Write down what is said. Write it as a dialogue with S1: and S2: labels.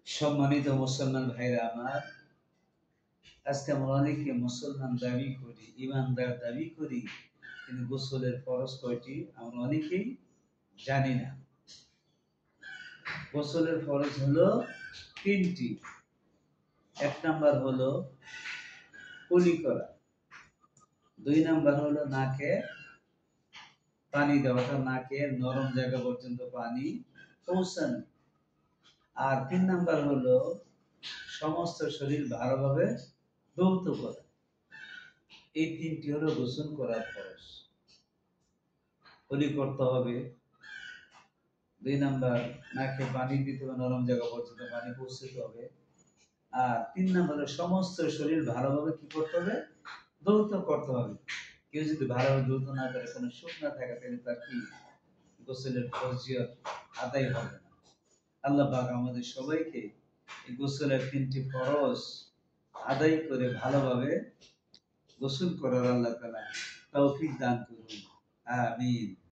S1: সম্মানিত মুসলমান ভাইরা আমার, আজকে আমরা অনেকে মুসলমান দাবি করি, ইমানদার দাবি করি, কিন্তু গোসলের ফরজ কয়টি আমরা অনেকেই জানি না। গোসলের ফরজ হলো তিনটি। এক নাম্বার হলো কুলি করা, দুই নাম্বার হলো নাকে পানি দেওয়া, নাকে নরম জায়গা পর্যন্ত পানি পৌঁছানো, আর তিন নাম্বার হলো সমস্ত শরীর ভালোভাবে ধৌত করা। এই তিনটি হলো গোসল করার ফরজ। কুলি করতে হবে, দুই নাম্বার নাকে পানি দিতে হবে, নরম জায়গা পর্যন্ত পানি পৌঁছতে হবে, আর তিন নাম্বারে সমস্ত শরীর ভালোভাবে কি করতে হবে, ধৌত করতে হবে। কেউ যদি ভালোভাবে ধৌত না করে, কোনো সুখ না থাকে, তাহলে তার কি গোসলের ফরজিয়ত আদায় হবে না। আল্লাহ পাক আমাদের সবাইকে এই গোসলের তিনটি ফরজ আদায় করে ভালোভাবে গোসল করার আল্লাহ তাআলা তৌফিক দান করুন। আমিন।